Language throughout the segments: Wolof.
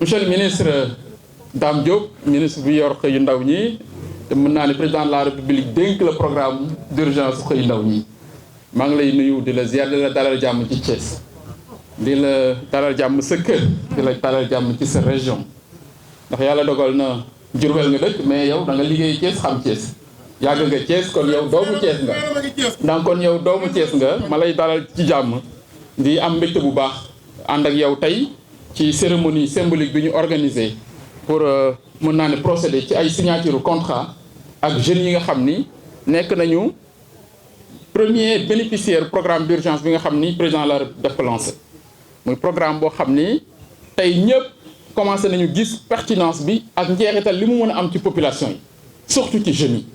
monsieur le ministre Dame Diop ministre bi yor xëyu ndaw ñi te mën naa ne président de la république dénk le programme d'urgence xëyu ndaw ñi maa ngi lay nuyu di la ziar di la dalal jàmm ci Thiès di la dalal jàmm sa kër di la dalal jàmm ci sa région ndax yàlla dogal na Diourbel nga dëkk mais yow da nga liggéey Thiès xam Thiès yàgg nga Thiès kon yow doomu Thiès nga donc kon yow doomu Thiès nga ma lay dalal ci jàmm di am mbégte bu baax ànd ak yow tey ci cérémonie symbolique bi ñu organisé pour mën naa ne procéder ci ay signature contrat ak jeunes yi nga xam ni nekk nañu premier bénéficiaire programme d'urgence bi nga xam ni président la def ko lancé muy programme boo xam ni tey ñëpp commencé nañu gis pertinence bi ak njeexital li mu mën a am ci population yi surtout ci jeunes yi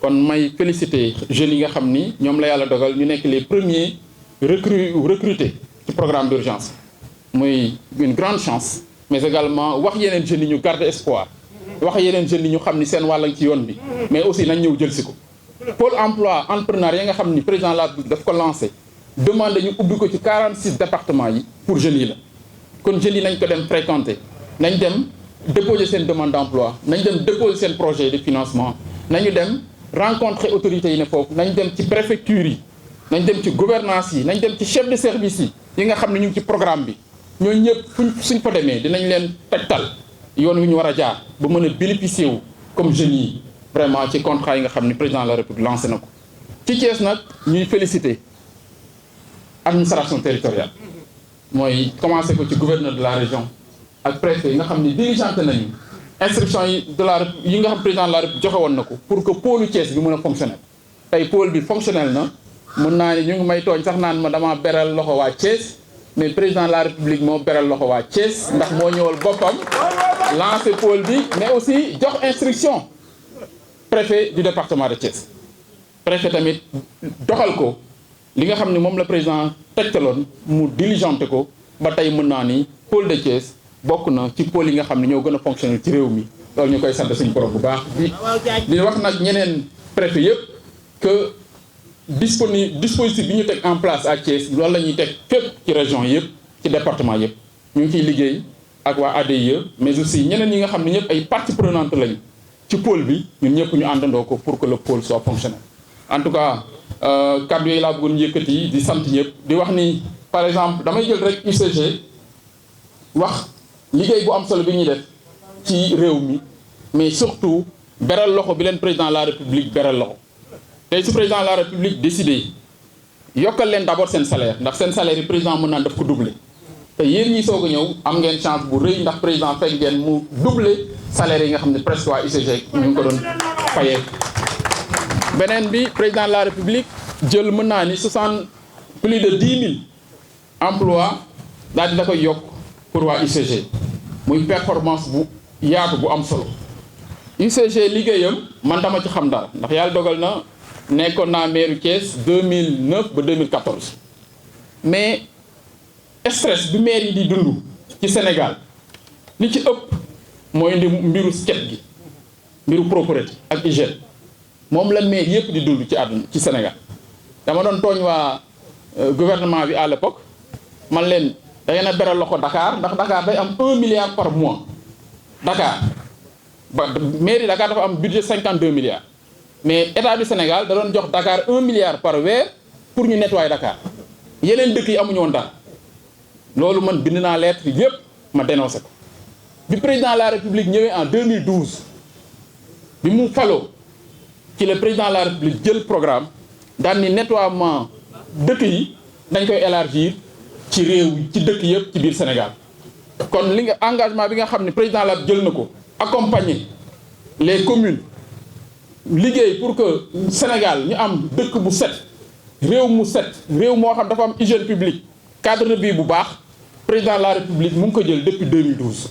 kon may féliciter jeunes yi nga xam ni ñoom la yàlla dogal ñu nekk les premiers recrutés ci programme d'urgence muy une grande chance mais également wax yeneen jeunes yi ñu garder espoir wax yeneen jeunes yi ñu xam ni seen wàll ci yoon bi mais aussi nañ ñëw jël si ko pôle emploi entrepreneuriat yi nga xam ni président la daf ko lancé demande ñu ubbi ko ci 46 départements yi pour jeunes yi la kon jeunes yi nañ ko dem fréquenter nañ dem déposer seen demande d'emploi nañ dem déposer seen projet de financement nañu dem rencontrer autorités yi ne foofu nañ dem ci préfecture yi nañ dem ci gouvernance yi nañ dem ci chef de service yi nga xam ne ñu ngi ci programme bi ñooñu ñëpp suñ fa demee dinañ leen tegtal yoon wi ñu war a jaar ba mën a bénéficier wu comme jeunes yi vraiment ci contrat yi nga xam ni président de la république lancé na ko ci Thiès nag ñuy féliciter administration territoriale mooy commencé ko ci gouverneur de la région ak préfet yi nga xam ni diligenté nañu instruction yi yi nga xam président de la république joxe woon na ko pour que pôle Thiès bi mën a fonctionnel tey pôle bi fonctionnel na mën naa ni ñu ngi may tooñ sax naan ma dama beral loxo waa Thiès mais président de la république moo beral loxo waa Thiès ndax moo ñëwal boppam lancé pôle bi mais aussi jox instruction préfet du département de Thiès préfet tamit doxal ko li nga xam ne moom la président tegtaloon mu diligenté ko ba tey mën naa ni pôle de Thiès bokk na ci pôle yi nga xam ne ñoo gën a fonctionner ci réew mi loolu ñu koy sant suñu borom bu baax di wax nag ñeneen préfet yëpp que dispositif bi ñu teg en place à Thiès loolu la ñuy teg fépp ci région yëpp ci département yëpp ñu ngi ciy liggéey ak waa ADIE mais aussi ñeneen ñi nga xam ne ñëpp ay parties prenantes lañu ci pôle bi ñun ñëpp ñu àndandoo ko pour que le pôle soit fonctionnel en tout cas kaddu yooyu laa bëggoon yëkkati di sant ñëpp di wax ni par exemple damay jël rek UCG wax liggéey bu am solo bi ñuy def ci réew mi mais surtout beral loxo bi leen président de la république beral loxo tey su président de la république décidé yokkal leen d'abord seen salaire ndax seen salaire yi président mën naan daf ko doubler te yéen ñi soog a ñëw am ngeen chance bu rëy ndax président fekk ngeen mu doubler salaire yi nga xam ne presque waa UCG ñu ngi ko doon fayee. beneen bi président de la république jël mën naa ni plus de 10 000 emplois daal di da koy yokk pour waa UCG muy performance bu yaatu bu am solo UCG liggéeyam man dama ci xam dara ndax yàlla dogal na nekkoon naa maire Thiès 2009 ba 2014 mais stress bi maire yi di dund ci Sénégal li ci ëpp mooy indi mbiru set gi mbiru propreté ak hygiène moom la maire yëpp di dund ci àdduna ci Sénégal dama doon tooñ waa gouvernement bi à l'époque man leen da ngeen a beral loxo Dakar ndax Dakar day am 1 milliard par mois Dakar ba mairie Dakar dafa am budget 52 milliards mais état du Sénégal da doon jox Dakar 1 milliard par weer pour ñu nettoyer Dakar yeneen dëkk yi amuñu woon dara loolu man bind naa lettre yëpp ma dénoncé ko bi président de la République ñëwee en 2012 bi mu faloo ci le président de la République jël programme daan ni nettoiement dëkk yi dañ koy élargir ci réew ci dëkk yëpp ci biir Sénégal kon li nga engagement bi nga xam ne président la jël na ko accompagner les communes liggéey pour que Sénégal ñu am dëkk bu set réew mu set réew moo xam dafa am hygiène publique cadre de vie bu baax président de la République mu ngi ko jël depuis 2012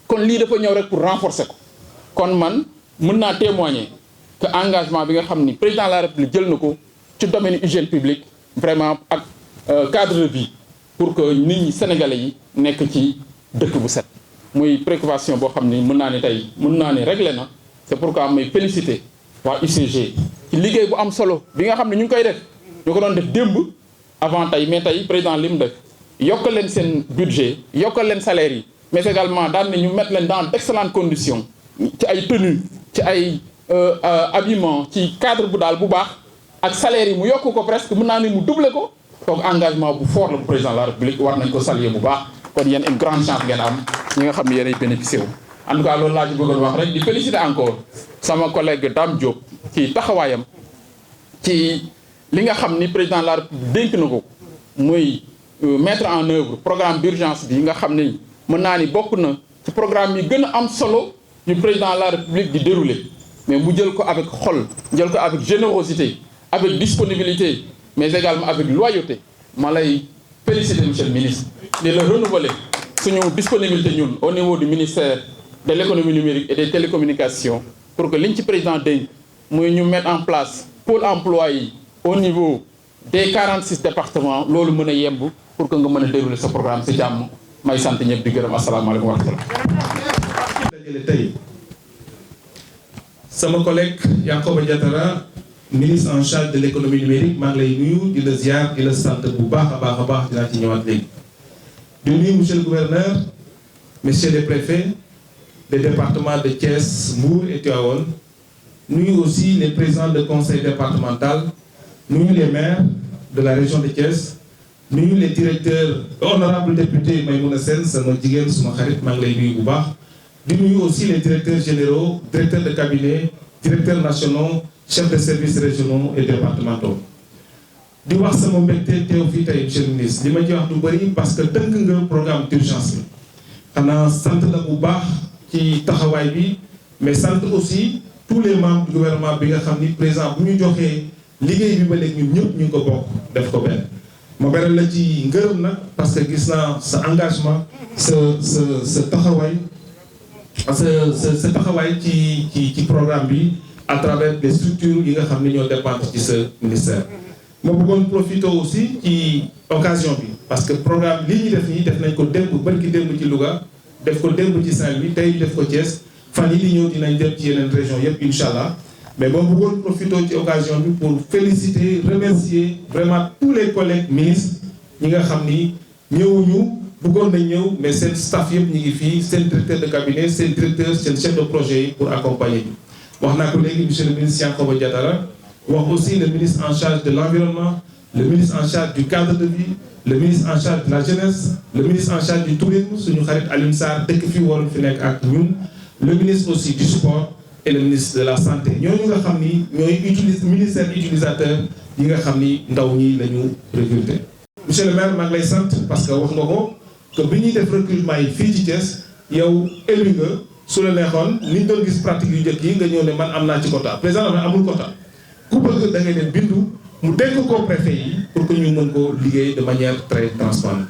kon lii dafa ñëw rek pour renforcer ko kon man mën naa témoigner que engagement bi nga xam ni président de la République jël na ko ci domaine hygiène publique vraiment ak cadre de vie pour que nit ñi sénégalais yi nekk ci dëkk bu set muy préoccupation boo xam ni mën naa ni tey mën naa ni réglé na c'est pourquoi may féliciter waa UCG ci liggéey bu am solo bi nga xam ne ñu ngi koy def ñu ko doon def démb avant tey mais tey président li mu def yokkal leen seen budget yokkal leen salaire yi mais également daan na ñu mettre leen dans d'excellentes conditions ci ay tenues ci ay habillement ci cadre bu daal bu baax ak salaire yi mu yokk ko presque mën naa ne mu doubler ko donc engagement bu fort la bu président de la République war nañ ko saluer bu baax kon yéen une grande chance ngeen am ñi nga xam ne yéenay bénéficié wu. en tout cas loolu laa ci bëggoon wax rek di féliciter encore sama collègue Dame Diop ci taxawaayam ci li nga xam ni président de la République dénk na ko muy mettre en œuvre programme d'urgence bi nga xam ni mën naa ni bokk na ci programme yi gën a am solo yu président de la République di dérouler mais mu jël ko avec xol jël ko avec générosité avec disponibilité mais également avec loyauté ma lay féliciter monsieur le ministre di la renouveler suñu disponibilité ñun au niveau du ministère de l'économie numérique et des télécommunications pour que liñ ci président dénk muy ñu mettre en place pôle emploi yi au niveau des 46 départements loolu mën a yemb pour que nga mën a dérouler sa programme si jàmm may sant ñëpp di gërëm asalaamaaleykum wa rahmatulah. dajale tey sama collègue Yankhoba Diattara ministre en charge de l'économie numérique maa ngi lay nuyu di la ziar di la sant bu baax a baax dinaa ci ñëwaat léegi. di nuyu monsieur le gouverneur messieurs les préfets des départements de Thiès, Mbour et Tivaouane, nuyu aussi les présidents de conseil départemental, nuyu les maires de la région de Thiès, nuyu les directeurs honorables députés Maïmouna Sène sama jigéen suma xarit maa ngi lay nuyu bu baax. di nuyu aussi les directeurs généraux directeurs de cabinet directeurs nationaux chefs de services régionaux et départementaux. di wax sama mbégte teew fii tey monsieur le ministre li ma ci wax du bëri parce que tënk nga programme d'urgence bi xanaa sant la bu baax ci taxawaay bi mais sant aussi tous les membres du gouvernement bi nga xam ni président bu ñu joxee liggéey bi ba léegi ñun ñëpp ñu ngi ko bokk def ko benn. ma beral la ci ngërëm nag parce que gis naa sa engagement sa taxawaay sa taxawaay ci programme bi à travers les structures yi nga xam ni ñoo dépendre ci sa ministère. ma bëggoon profiter aussi ci occasion bi parce que programme lii ñu def nii def nañ ko démb barki démb ci Louga def ko démb ci Saint-Louis tey def ko Thiès fan yi di ñëw dinañ dem ci yeneen région yëpp incha allah mais ma bëggoon profiter ci occasion bi pour féliciter remercier vraiment tous les collègues ministres ñi nga xam ni ñëwuñu bëggoon nañ ñëw mais seen staff yëpp ñu ngi fii seen directeur de cabinet seen directeur seen chef de projet yi pour accompagner ñu wax naa ko léegi monsieur le ministre Yankhoba Diattara wax aussi le ministre en charge de l'environnement, le ministre en charge du cadre de vie, le ministre en charge de la jeunesse, le ministre en charge du tourisme suñu xarit Alioune Sarr dëkk fii waroon fi nekk ak ñun le ministre aussi du sport et le ministre de la santé ñooñu nga xam ni ñooy ministère utilisateur yi nga xam ni ndaw ñi la ñu recruter. monsieur le maire maa ngi lay sant parce que wax nga ko que bi ñuy def recrutement yi fii ci Thiès yow élu nga su la neexoon ni ñu doon gis pratique yu njëkk yi nga ñëw ne man am naa ci quota président am amul quota. ku bëgg da ngay dem bindu mu dénk ko préfet yi pour que ñu mën ko liggéey de manière très transparente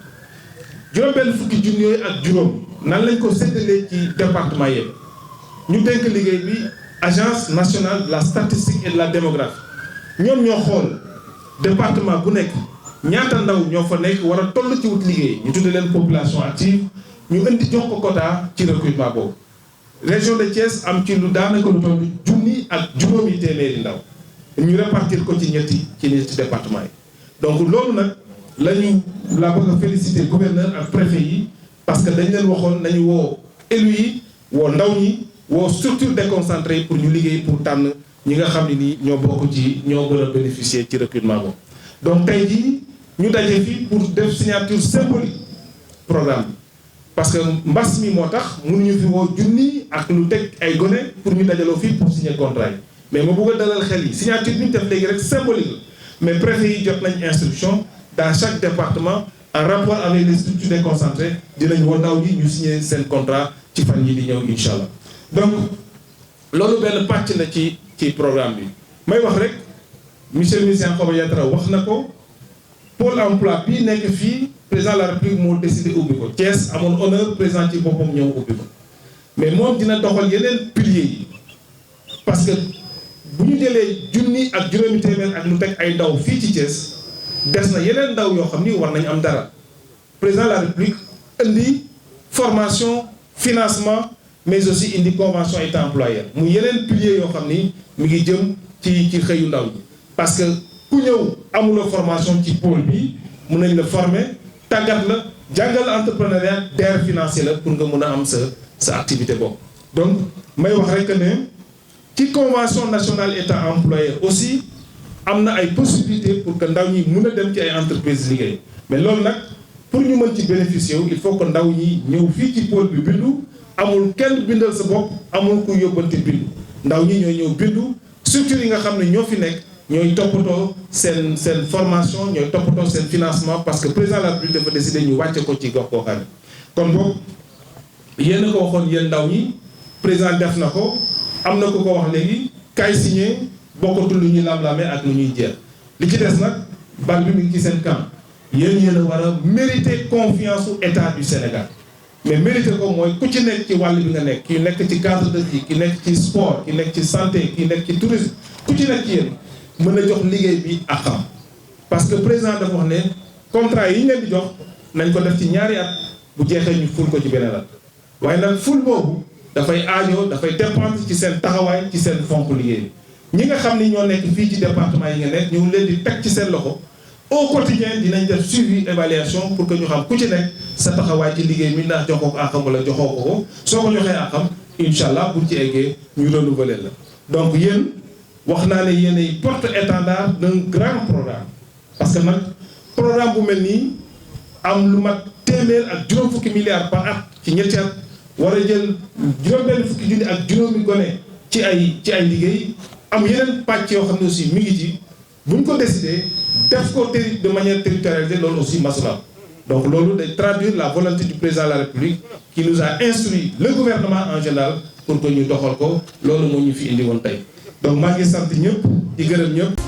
juróom-benn fukki junni yooyu ak juróom nan lañ ko séddalee ci département yëpp ñu dénk liggéey bi agence nationale de la statistique et de la démographie ñoom ñoo xool département bu nekk ñaata ndaw ñoo fa nekk war a toll ci wut liggéey ñu tudde leen population active ñu indi jox ko quota ci recrutement boobu région de Thiès am ci lu daanaka lu toll junni ak juróomi téeméeri ndaw ñu répartir ko ci ñetti département yi donc loolu nag la bëgg a féliciter gouverneur ak préfet yi parce que dañ leen waxoon nañu woo élus yi woo ndaw ñi woo structure déconcentrée yi pour ñu liggéey pour tànn ñi nga xam ne nii ñoo bokk ci ñoo gën a bénéficier ci recrutement boobu. donc tey jii ñu daje fii pour def signature symbolique programme bi parce que mbas mi moo tax mënuñu fi woo junni ak lu teg ay gone pour ñu dajaloo fii pour signer contrat yi. mais ma bëgg a dalal xel yi signature bi ñu def léegi rek symbolique la mais préfet yi jot nañ instruction dans chaque département en rapport avec les structures déconcentrées dinañ woo ndaw ñi ñu signer seen contrat ci fan yi di ñëw incha allah. donc loolu benn pàcc la ci programme bi may wax rek monsieur le ministre Yankhoba Diattara wax na ko pôle emploi bii nekk fii président de la république moo décidé ubbi ko Thiès amoon honneur président ci boppam ñëw ubbi ko mais moom dina doxal yeneen piliers yi parce que. bu ñu jëlee junni ak juróomi téeméer ak lu teg ay ndaw fii ci Thiès des na yeneen ndaw yoo xam ni war nañ am dara président de la république indi formation financement mais aussi indi convention état employeur mu yeneen piliers yoo xam ni mi ngi jëm ci xëyu ndaw ñi parce que ku ñëw amuloo formation ci pôle bi mun nañ la former tàggat la jàngal entrepreneuriat DER financier la pour nga mën a am sa activité bopp. donc may wax rek ne ci convention nationale état employeur aussi am na ay possibilités pour que ndaw ñi mën a dem ci ay entreprises liggéey mais loolu nag pour ñu mën ci bénéficier wu il faut que ndaw ñi ñëw fii ci pôle bi bindu amul kenn bindal sa bopp amul ku yóbbante bindu ndaw ñi ñooy ñëw bindu structure yi nga xam ne ñoo fi nekk ñooy toppatoo seen formation ñooy toppatoo seen financement parce que président de la République dafa décidé ñu wàcce ko ci gox goxaan yi kon boog yéen a ko waxoon yéen ndaw ñi président def na ko am na ko wax léegi kay signé bokkatul lu ñuy lam-lamee ak lu ñuy jeex li ci des nag bal bi mu ngi ci seen camp yéen a war a mériter confiance u état du Sénégal mais mériter ko mooy ku ci nekk ci wàll bi nga nekk ki nekk ci cadre de vie ki nekk ci sport ki nekk ci santé ki nekk ci tourisme ku ci nekk ci yéen mën a jox liggéey bi ak xam parce que président dafa wax ne contrat yi ñu leen di jox nañ ko def ci ñaari at bu jeexee ñu ful ko ci beneen at waaye nag ful boobu dafay aajo dafay dépendre ci seen taxawaay ci seen fonk liggéey ñi nga xam ni ñoo nekk fii ci département yi nga nekk ñu leen di teg ci seen loxo au quotidien dinañ def suivi évaluation pour que ñu xam ku ci nekk sa taxawaay ci liggéey mi ndax joxoo ko àqam wala joxoo ko soo ko joxee àqam incha allah buñ ci eggee ñu renouveler la donc yéen wax naa ne yéen ay porte-étendard d'un grand programme parce que nag programme bu mel nii am lu mat téeméer ak juróom fukki milliards par at ci ñetti at war a jël juróom-benn fukki junni ak juróomi gone ci ay liggéey am yeneen pàcc yoo xam ne aussi mi ngi ci buñ ko décidé def ko de manière territorialisée loolu aussi masula donc loolu day traduire la volonté du président de la République qui nous a instruit le gouvernement en général pour que ñu doxal ko loolu moo ñu fi indi woon tey donc maa ngi sant ñëpp di gërëm ñëpp